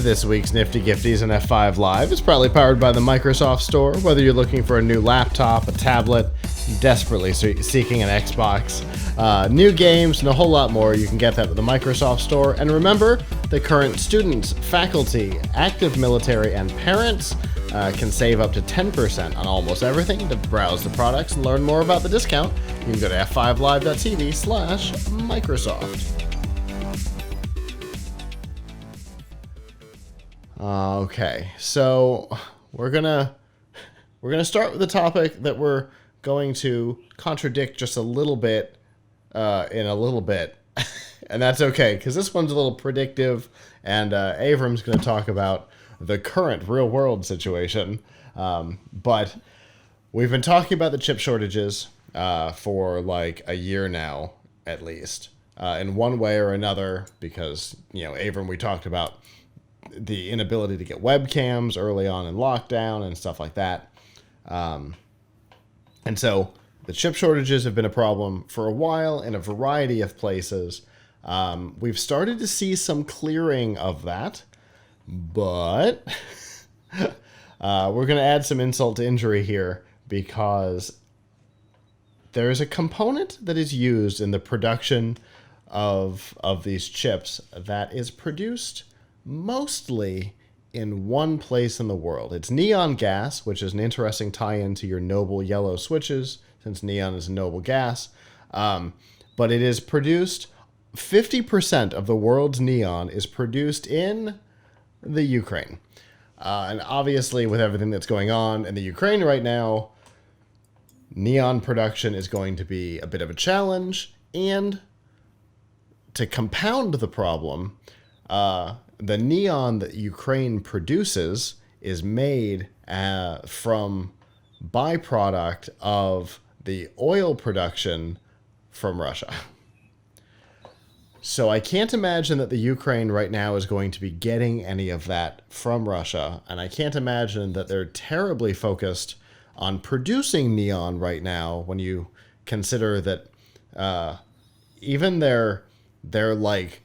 This week's Nifty Gifties and F5 Live is proudly powered by the Microsoft Store. Whether you're looking for a new laptop, a tablet, desperately seeking an Xbox, new games, and a whole lot more, you can get that at the Microsoft Store. And remember, the current students, faculty, active military, and parents can save up to 10% on almost everything. To browse the products and learn more about the discount, you can go to f5live.tv/Microsoft. Okay, so we're gonna start with a topic that we're going to contradict just a little bit in a little bit, and that's okay because this one's a little predictive, and Avram's going to talk about the current real-world situation. But we've been talking about the chip shortages for like a year now, at least, in one way or another, because Avram, we talked about the inability to get webcams early on in lockdown and stuff like that. And so the chip shortages have been a problem for a while in a variety of places. We've started to see some clearing of that, but we're going to add some insult to injury here because there is a component that is used in the production of these chips that is produced mostly in one place in the world. It's neon gas, which is an interesting tie-in to your noble yellow switches, since neon is a noble gas. But it is produced, 50% of the world's neon is produced in the Ukraine. And obviously, with everything that's going on in the Ukraine right now, neon production is going to be a bit of a challenge. And to compound the problem, the neon that Ukraine produces is made from byproduct of the oil production from Russia. So I can't imagine that the Ukraine right now is going to be getting any of that from Russia, and I can't imagine that they're terribly focused on producing neon right now when you consider that even their like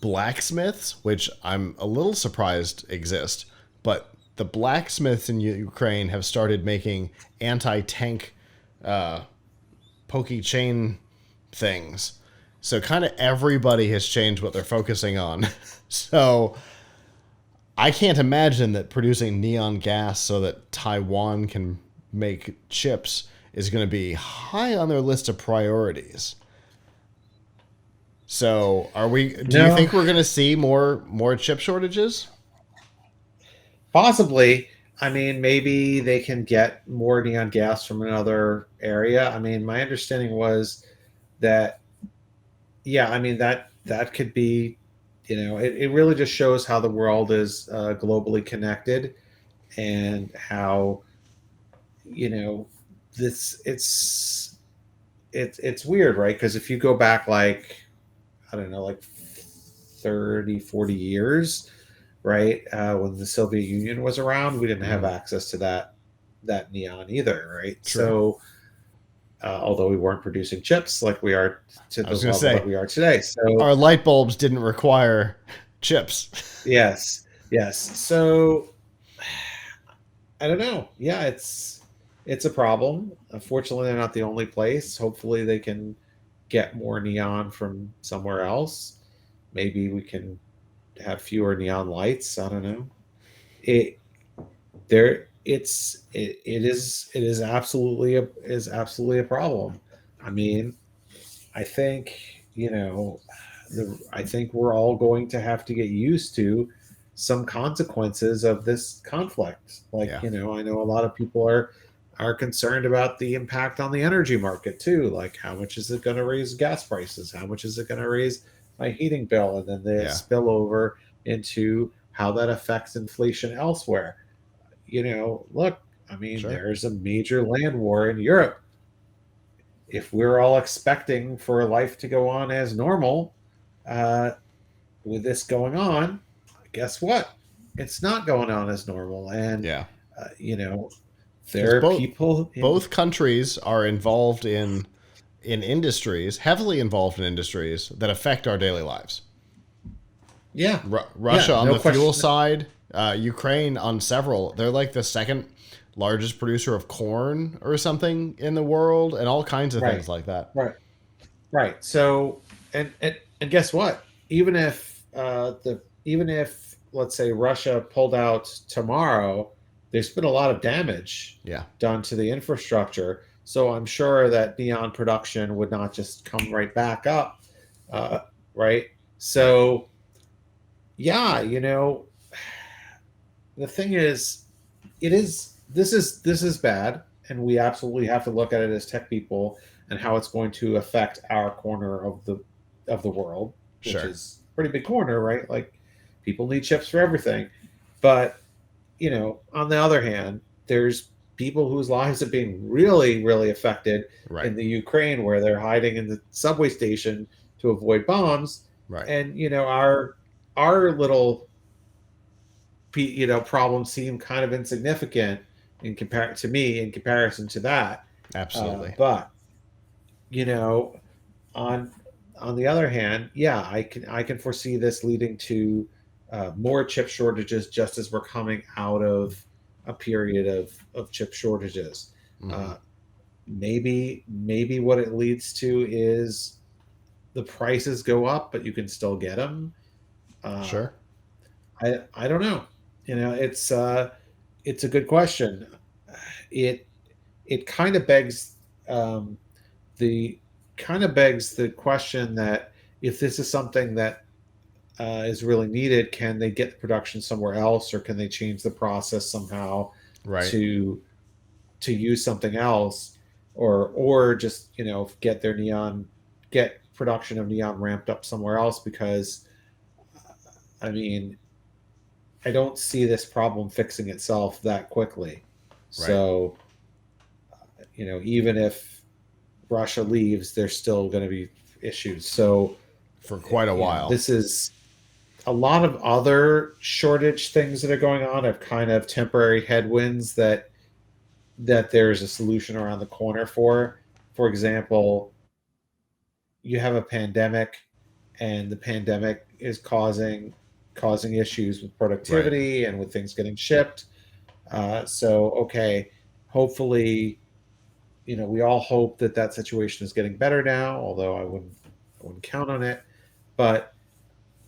blacksmiths, which I'm a little surprised exist, but the blacksmiths in Ukraine have started making anti-tank pokey chain things. So kind of everybody has changed what they're focusing on. So I can't imagine that producing neon gas so that Taiwan can make chips is going to be high on their list of priorities. So, do you think we're going to see more chip shortages? Possibly. I mean, maybe they can get more neon gas from another area. I mean, my understanding was that, yeah, I mean, that could be, it really just shows how the world is globally connected and how, it's weird, right? Because if you go back like 30, 40 years, right? When the Soviet Union was around, we didn't have access to that neon either, right? True. So, although we weren't producing chips like we are to the level that we are today. So our light bulbs didn't require chips. Yes. So I don't know. Yeah, it's a problem. Unfortunately, they're not the only place. Hopefully they can get more neon from somewhere else. Maybe we can have fewer neon lights. I don't know. It is absolutely a problem. I mean, I think I think we're all going to have to get used to some consequences of this conflict. Like, I know a lot of people are concerned about the impact on the energy market too. Like, how much is it going to raise gas prices? How much is it going to raise my heating bill? And then they spill over into how that affects inflation elsewhere. Look, I mean, there's a major land war in Europe. If we're all expecting for life to go on as normal, with this going on, guess what? It's not going on as normal. And, there are people. Both countries are involved in industries, heavily involved in industries that affect our daily lives. Yeah, Russia yeah, on no the fuel question. side, Ukraine on several. They're like the second largest producer of corn or something in the world, and all kinds of Right, things like that. right, right. So, and guess what? Even if let's say Russia pulled out tomorrow, there's been a lot of damage Yeah, done to the infrastructure. So I'm sure that neon production would not just come right back up, uh, right? right, So yeah, the thing is, this is bad, and we absolutely have to look at it as tech people and how it's going to affect our corner of the world, which sure, is a pretty big corner, right? Like people need chips for everything. But on the other hand, there's people whose lives are being really, really affected right, in the Ukraine, where they're hiding in the subway station to avoid bombs. right, And our little problems seem kind of insignificant in comparison to that. absolutely, But you know, on the other hand, yeah, I can foresee this leading to more chip shortages just as we're coming out of a period of chip shortages. hmm Uh, maybe what it leads to is the prices go up, but you can still get them. Uh, sure, I don't know. It's a good question. It it kind of begs um, the question that if this is something that is really needed, can they get the production somewhere else, or can they change the process somehow right, to use something else, or just get production of neon ramped up somewhere else? Because I mean, I don't see this problem fixing itself that quickly. right, So even if Russia leaves, there's still going to be issues. So, for quite a while. this is a lot of other shortage things that are going on of kind of temporary headwinds that there's a solution around the corner for. For example, you have a pandemic, and the pandemic is causing issues with Right, productivity and with things getting shipped. So, okay, hopefully, we all hope that that situation is getting better now, although I wouldn't count on it. But,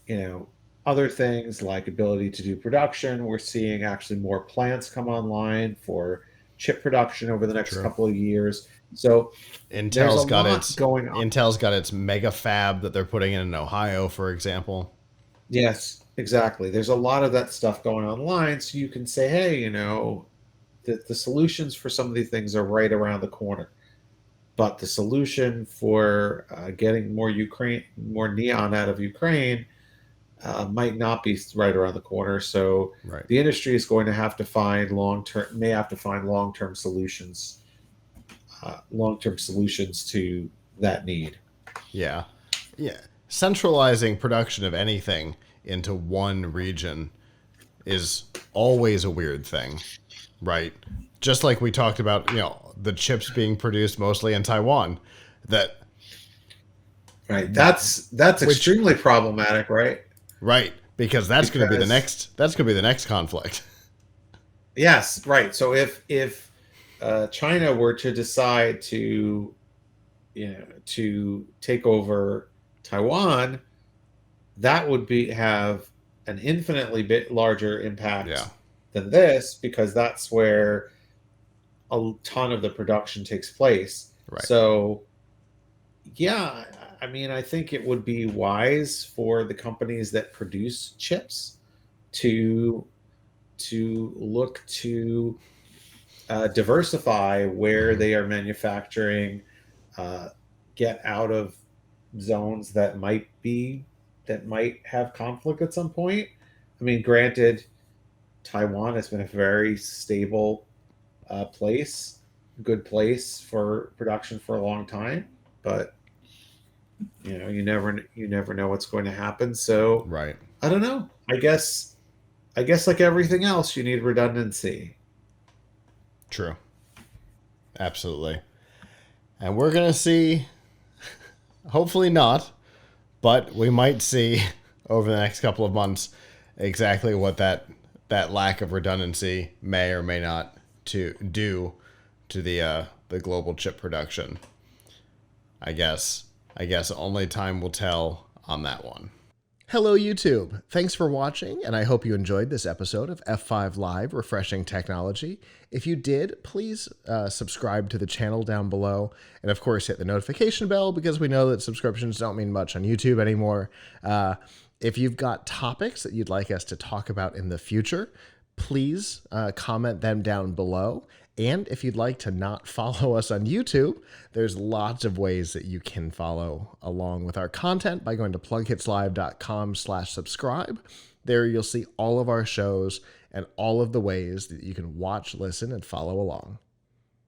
you know, other things like ability to do production, we're seeing actually more plants come online for chip production over the next true. couple of years. So there's a Intel's got lot its going on. Intel's got its mega fab that they're putting in Ohio, for example. Yes, exactly. There's a lot of that stuff going online. So you can say, hey, the solutions for some of these things are right around the corner. But the solution for getting more neon out of Ukraine, might not be right around the corner. So Right. the industry is going to have to find may have to find long term solutions to that need. Yeah. Yeah. Centralizing production of anything into one region is always a weird thing, right? Just like we talked about, the chips being produced mostly in Taiwan, that Right. That's which extremely problematic, right? right, because Because that's going to be the next conflict. yes, right. So if China were to decide to take over Taiwan, that would be have an infinitely bit larger Yeah. impact than this, because that's where a ton of the production takes place. Right. So yeah, I mean, I think it would be wise for the companies that produce chips to look to diversify where hmm they are manufacturing, uh, get out of zones that might have conflict at some point. I mean, granted, Taiwan has been a very stable place, good place for production for a long time, but you never know what's going to happen. So Right. I don't know. I guess like everything else, you need redundancy. True. Absolutely. And we're going to see, hopefully not, but we might see over the next couple of months exactly what that lack of redundancy may or may not to do to the global chip production. I guess only time will tell on that one. Hello, YouTube. Thanks for watching, and I hope you enjoyed this episode of F5 Live Refreshing Technology. If you did, please subscribe to the channel down below, and of course hit the notification bell, because we know that subscriptions don't mean much on YouTube anymore. If you've got topics that you'd like us to talk about in the future, please comment them down below. And if you'd like to not follow us on YouTube, there's lots of ways that you can follow along with our content by going to plughitslive.com/subscribe. There you'll see all of our shows and all of the ways that you can watch, listen, and follow along.